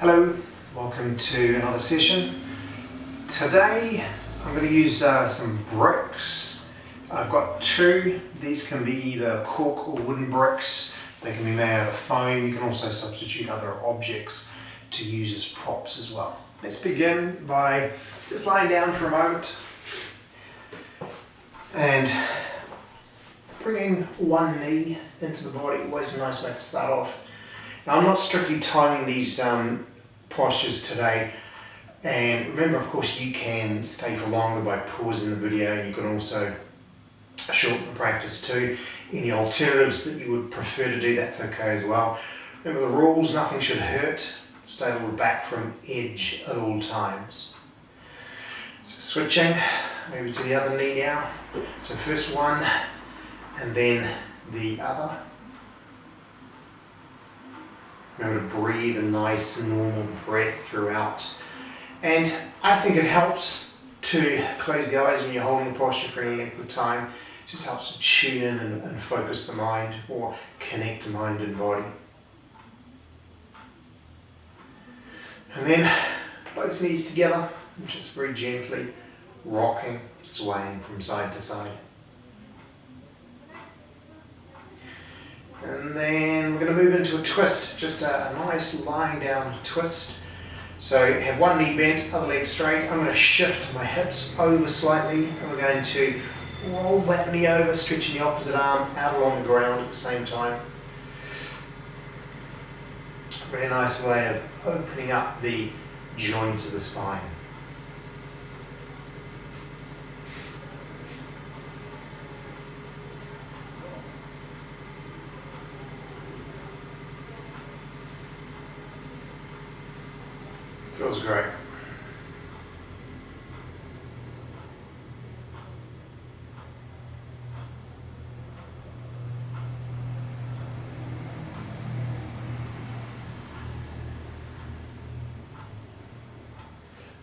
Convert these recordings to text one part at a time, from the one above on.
Hello, welcome to another session. Today I'm going to use some bricks. I've got two. These can be either cork or wooden bricks. They can be made out of foam. You can also substitute other objects to use as props as well. Let's begin by just lying down for a moment and bringing one knee into the body. Always a nice way to start off. Now, I'm not strictly timing these postures today, and remember, of course, you can stay for longer by pausing the video, and you can also shorten the practice too. Any alternatives that you would prefer to do, that's okay as well. Remember the rules: nothing should hurt. Stay a little back from edge at all times. So switching, maybe to the other knee now. So first one, and then the other. Remember to breathe a nice normal breath throughout. And I think it helps to close the eyes when you're holding the posture for any length of time. It just helps to tune in and focus the mind, or connect the mind and body. And then both knees together, just very gently rocking, swaying from side to side. And then we're going to move into a twist, just a nice lying down twist. So have one knee bent, other leg straight. I'm going to shift my hips over slightly, and we're going to roll that knee over, stretching the opposite arm out along the ground at the same time. A very nice way of opening up the joints of the spine. Feels great.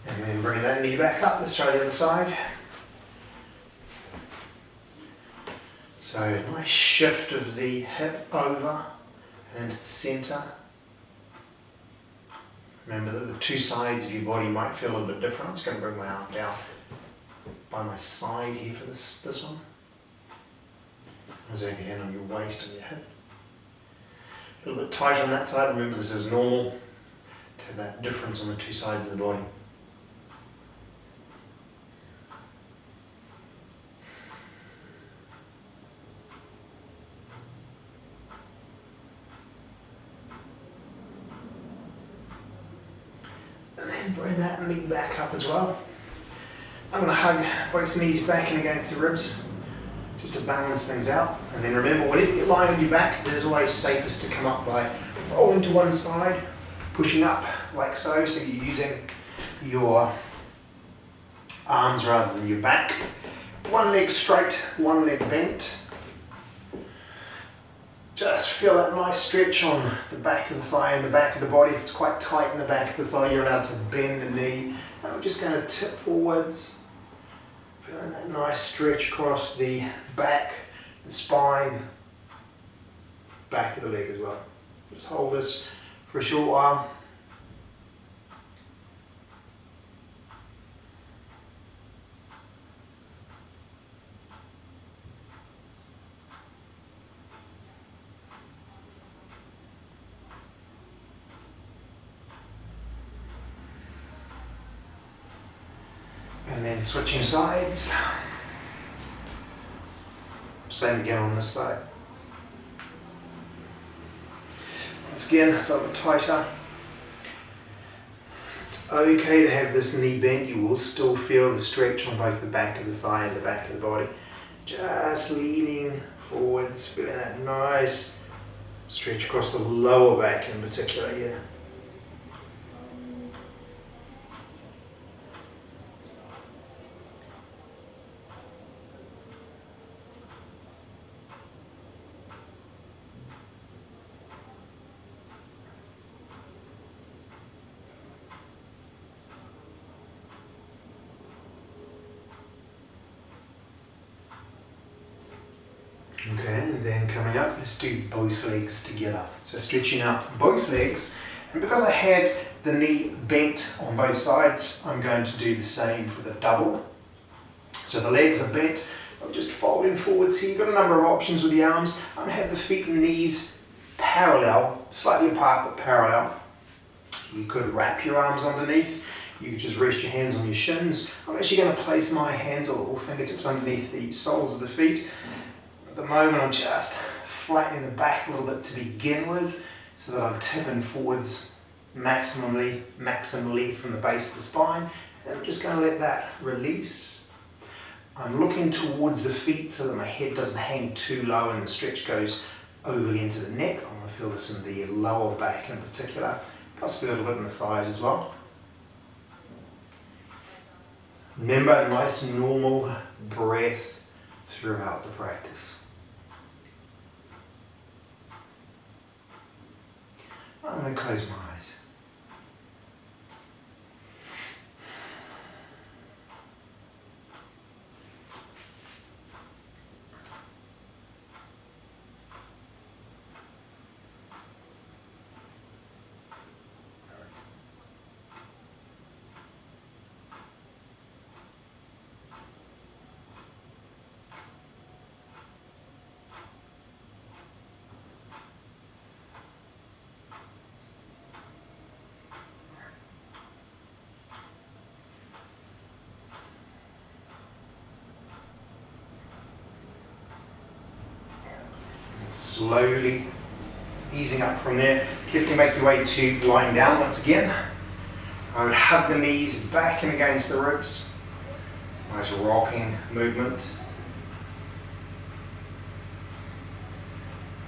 And then bring that knee back up. Let's try the other side. So nice shift of the hip over and into the center. Remember that the two sides of your body might feel a little bit different. I'm just going to bring my arm down by my side here for this one. Reserve your hand on your waist and your hip. A little bit tight on that side. Remember, this is normal to have that difference on the two sides of the body. And bring that knee back up as well. I'm going to hug both knees back and against the ribs, just to balance things out. And then remember, whenever you're lying on your back, it is always safest to come up by rolling to one side, pushing up like so, so you're using your arms rather than your back. One leg straight, one leg bent. Just feel that nice stretch on the back of the thigh and the back of the body. If it's quite tight in the back of the thigh, you're allowed to bend the knee. And we're just going to tip forwards. Feeling that nice stretch across the back, the spine, back of the leg as well. Just hold this for a short while. And then switching sides. Same again on this side. Once again, a little bit tighter. It's okay to have this knee bent. You will still feel the stretch on both the back of the thigh and the back of the body. Just leaning forwards, feeling that nice stretch across the lower back in particular here. Okay, and then coming up, let's do both legs together. So stretching out both legs And because I had the knee bent on both sides, I'm going to do the same for the double. So the legs are bent, I'm just folding forwards here. You've got a number of options with the arms. I'm going to have the feet and knees parallel, slightly apart but parallel. You could wrap your arms underneath. You could just rest your hands on your shins. I'm actually going to place my hands or fingertips underneath the soles of the feet. At the moment I'm just flattening the back a little bit to begin with, so that I'm tipping forwards maximally from the base of the spine. And I'm just going to let that release. I'm looking towards the feet so that my head doesn't hang too low and the stretch goes overly into the neck. I'm going to feel this in the lower back in particular, possibly a little bit in the thighs as well. Remember, a nice normal breath throughout the practice. I'm going to close my eyes. Slowly easing up from there. Carefully make your way to lying down once again. I would hug the knees back and against the ribs. Nice rocking movement.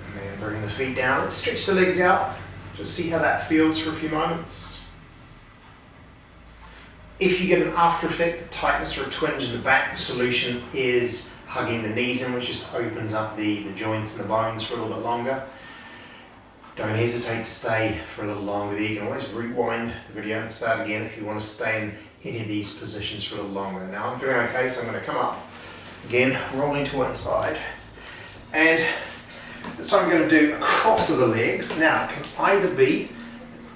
And then bring the feet down. Stretch the legs out. Just see how that feels for a few moments. If you get an after effect, tightness or a twinge in the back, the solution is hugging the knees in, which just opens up the joints and the bones for a little bit longer. Don't hesitate to stay for a little longer there. You can always rewind the video and start again if you want to stay in any of these positions for a little longer. Now I'm feeling okay, so I'm going to come up again, rolling to one side. And this time I'm going to do a cross of the legs. Now it can either be an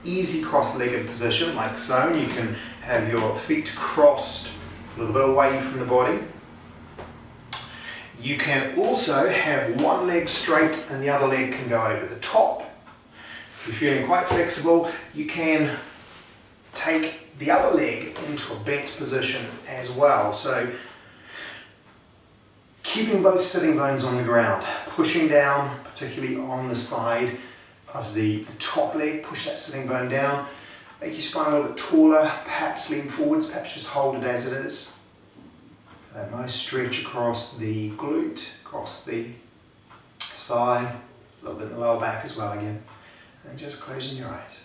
easy cross-legged position like so. You can have your feet crossed a little bit away from the body. You can also have one leg straight and the other leg can go over the top. If you're feeling quite flexible, you can take the other leg into a bent position as well. So keeping both sitting bones on the ground, pushing down, particularly on the side of the top leg, push that sitting bone down, make your spine a little bit taller, perhaps lean forwards, perhaps just hold it as it is. A nice stretch across the glute, across the thigh, a little bit in the lower back as well again. And then just closing your eyes.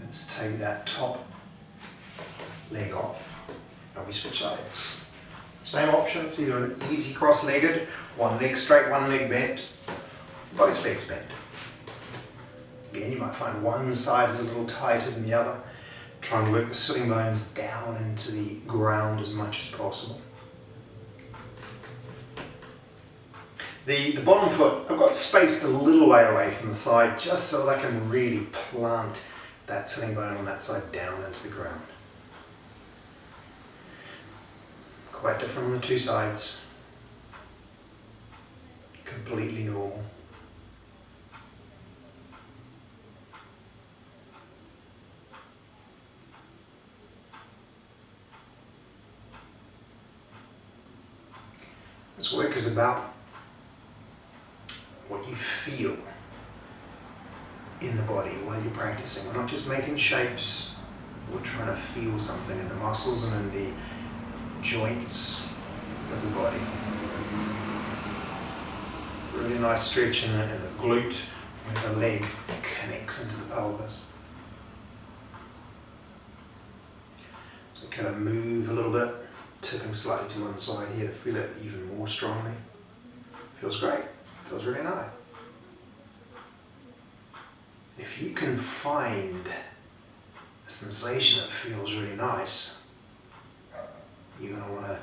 Let's take that top leg off and we switch sides. Same option, it's either an easy cross-legged, one leg straight, one leg bent, both legs bent. Again, you might find one side is a little tighter than the other. Try and work the sitting bones down into the ground as much as possible. The bottom foot, I've got spaced a little way away from the thigh just so that I can really plant that sitting bone on that side down into the ground. Quite different on the two sides. Completely normal. This work is about what you feel in the body while you're practicing. We're not just making shapes, we're trying to feel something in the muscles and in the joints of the body. Really nice stretch in the glute where the leg connects into the pelvis. So kind of move a little bit, tipping slightly to one side here to feel it even more strongly. Feels great, feels really nice. If you can find a sensation that feels really nice, you're going to want to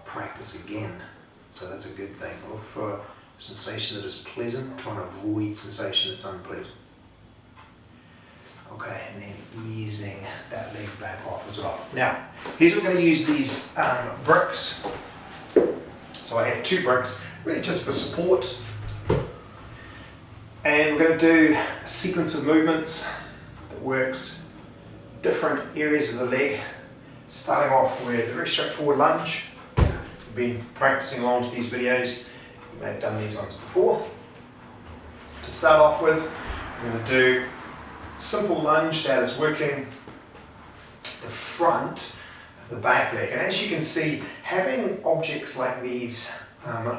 practice again. So that's a good thing. Look for a sensation that is pleasant, try and avoid sensation that's unpleasant. Okay, and then easing that leg back off as well. Now, here's we're going to use these bricks. So I have 2 bricks, really just for support. And we're going to do a sequence of movements that works different areas of the leg, starting off with a very straightforward lunge. We've been practicing along to these videos. You may have done these ones before. To start off with, we're going to do a simple lunge that is working the front of the back leg. And as you can see, having objects like these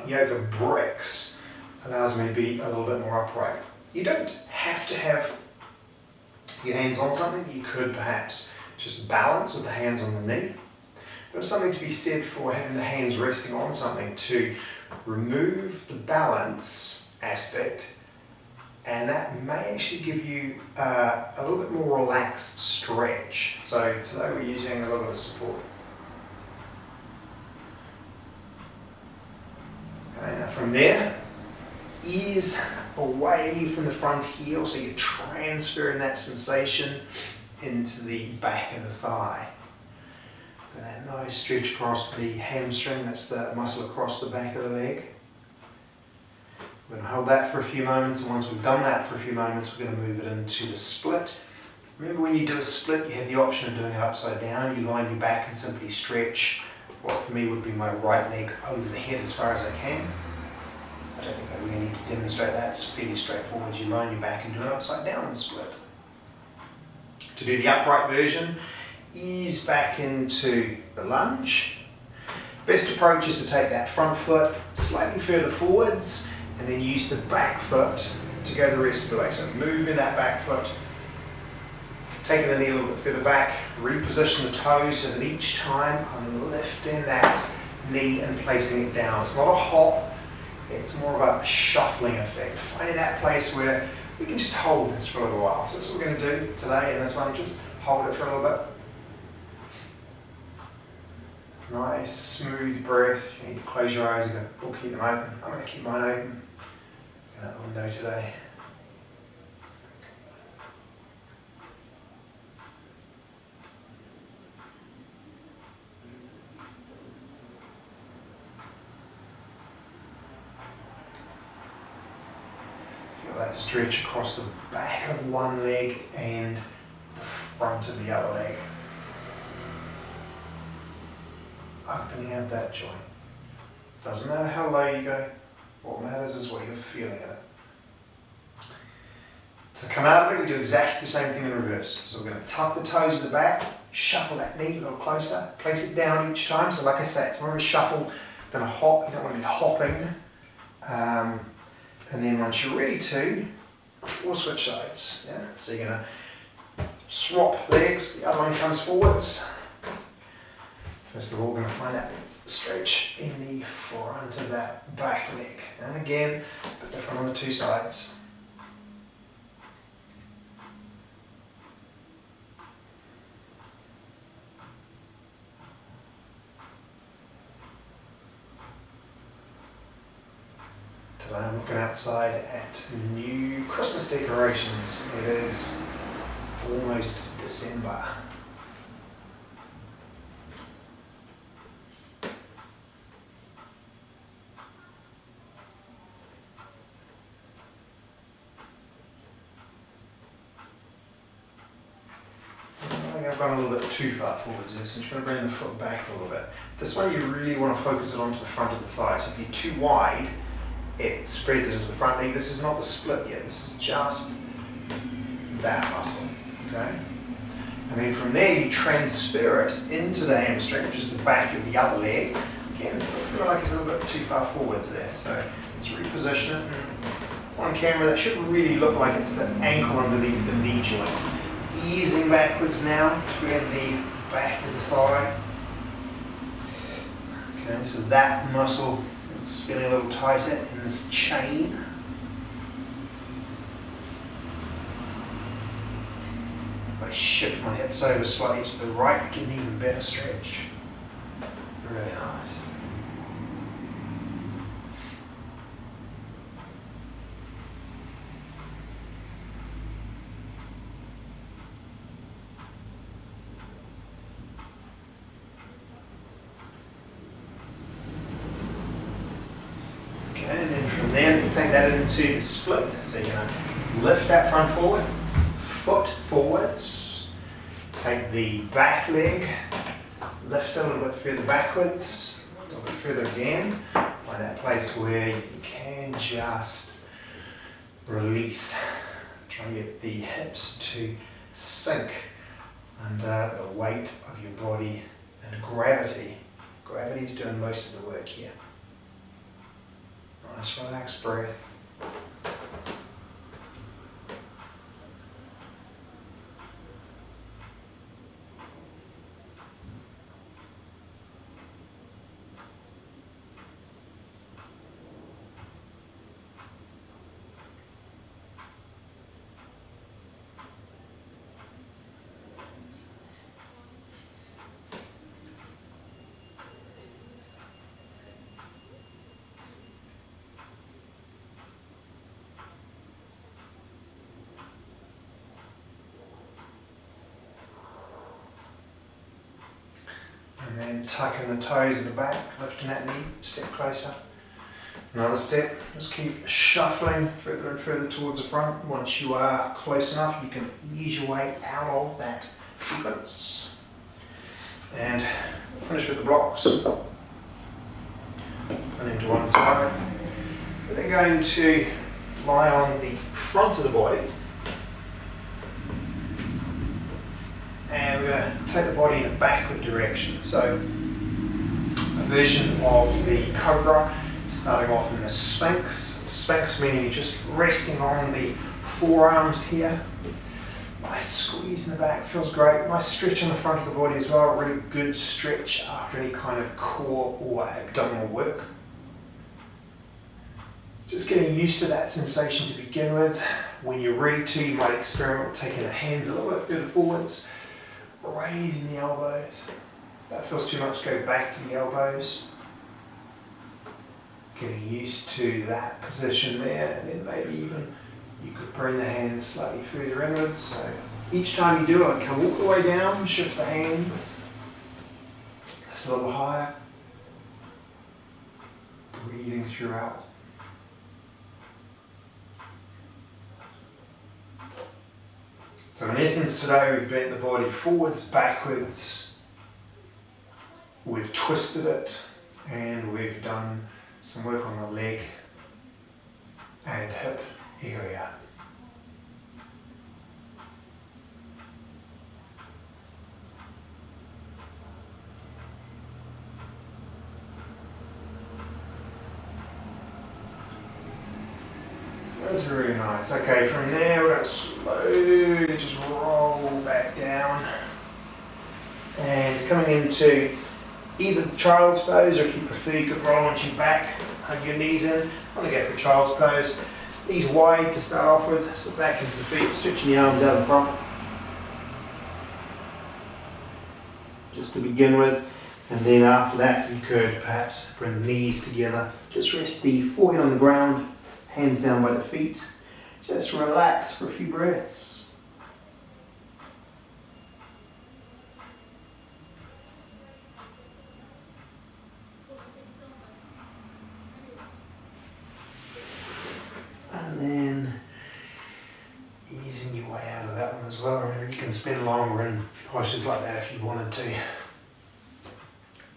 yoga bricks allows me to be a little bit more upright. You don't have to have your hands on something. You could perhaps just balance with the hands on the knee. There's something to be said for having the hands resting on something to remove the balance aspect, and that may actually give you a little bit more relaxed stretch. So today we're using a little bit of support. Okay, now from there, ease away from the front heel, so you're transferring that sensation into the back of the thigh. And that nice stretch across the hamstring, that's the muscle across the back of the leg. We're going to hold that for a few moments, and once we've done that for a few moments, we're going to move it into the split. Remember, when you do a split, you have the option of doing it upside down. You lie on your back and simply stretch what for me would be my right leg over the head as far as I can. I don't think I really need to demonstrate that. It's fairly straightforward. You lie on your back and do an upside down split. To do the upright version, ease back into the lunge. Best approach is to take that front foot slightly further forwards and then use the back foot to go the rest of the way. So move in that back foot, taking the knee a little bit further back, reposition the toes so that each time I'm lifting that knee and placing it down. It's not a hop. It's more of a shuffling effect, finding that place where we can just hold this for a little while. So that's what we're going to do today in this one, just hold it for a little bit. Nice, smooth breath. You need to close your eyes or keep them open. I'm going to keep mine open. Out the window today. That stretch across the back of one leg and the front of the other leg. Opening out that joint. Doesn't matter how low you go, what matters is what you're feeling in it. To come out of it, you do exactly the same thing in reverse. So we're going to tuck the toes in the back, shuffle that knee a little closer, place it down each time. So like I say, it's more of a shuffle than a hop. You don't want to be hopping. And then once you're ready to, we'll switch sides. Yeah? So you're going to swap legs, the other one comes forwards. First of all, we're going to find that stretch in the front of that back leg. And again, a bit different on the 2 sides. Today I'm looking outside at new Christmas decorations. It is almost December. I think I've gone a little bit too far forwards here, so I'm trying to bring the foot back a little bit. This one you really want to focus it onto the front of the thigh. So if you're too wide, it spreads it into the front leg. This is not the split yet, this is just that muscle, okay? And then from there you transfer it into the hamstring, which is the back of the other leg. Again, I feel like it's a little bit too far forwards there, so let's reposition it. And on camera, that should really look like it's the ankle underneath the knee joint. Easing backwards now through the back of the thigh. Okay, so that muscle is feeling a little tighter in this chain. If I shift my hips over slightly to the right, I get an even better stretch. Really nice. And then from there, let's take that into the split. So you're going to lift that front forward, foot forwards, take the back leg, lift it a little bit further backwards, a little bit further again. Find that place where you can just release. Try and get the hips to sink under the weight of your body and gravity. Gravity is doing most of the work here. Nice relaxed breath. And then tucking the toes at the back, lifting that knee, step closer. Another step, just keep shuffling further and further towards the front. Once you are close enough, you can ease your way out of that sequence. And finish with the blocks. Put them to one side. We're then going to lie on the front of the body. And we're going to take the body in a backward direction. So a version of the cobra, starting off in the sphinx. Sphinx meaning you're just resting on the forearms here. Nice squeeze in the back, feels great. Nice stretch on the front of the body as well. Really good stretch after any kind of core or abdominal work. Just getting used to that sensation to begin with. When you're ready to, you might experiment with taking the hands a little bit further forwards. Raising the elbows. If that feels too much, go back to the elbows. Getting used to that position there, and then maybe even you could bring the hands slightly further inwards. So each time you do it, I can walk the way down, shift the hands, lift a little higher, breathing throughout. So in essence today we've bent the body forwards, backwards, we've twisted it, and we've done some work on the leg and hip area. That's really nice. Okay, from there we're going to slowly just roll back down. And coming into either the child's pose, or if you prefer, you could roll onto your back, hug your knees in. I'm going to go for child's pose. Knees wide to start off with, sit back into the feet, stretching the arms out in front. Just to begin with. And then after that, you could perhaps bring the knees together. Just rest the forehead on the ground. Hands down by the feet. Just relax for a few breaths. And then easing your way out of that one as well. Remember, you can spend longer in postures like that if you wanted to.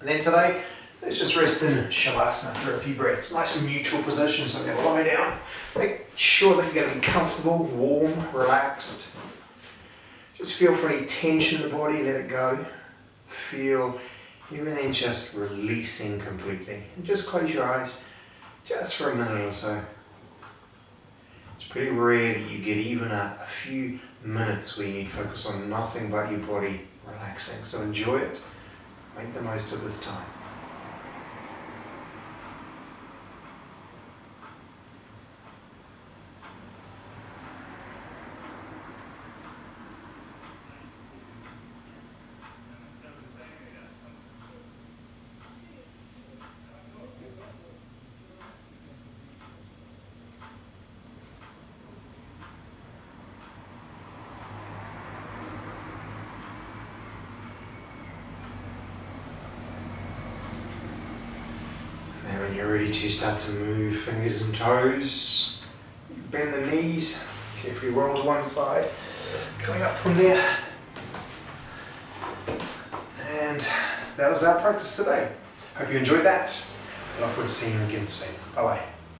And then today, Let's just rest in Shavasana for a few breaths. Nice and neutral position, so I'm going to lie down. Make sure that you're going to be comfortable, warm, relaxed. Just feel for any tension in the body, let it go. Feel everything just releasing completely. And just close your eyes just for a minute or so. It's pretty rare that you get even a few minutes where you need to focus on nothing but your body relaxing. So enjoy it. Make the most of this time. Now when you're ready to start to move fingers and toes, bend the knees, carefully roll to one side, coming up from there. And that was our practice today. Hope you enjoyed that. I look forward to seeing you again soon. Bye bye.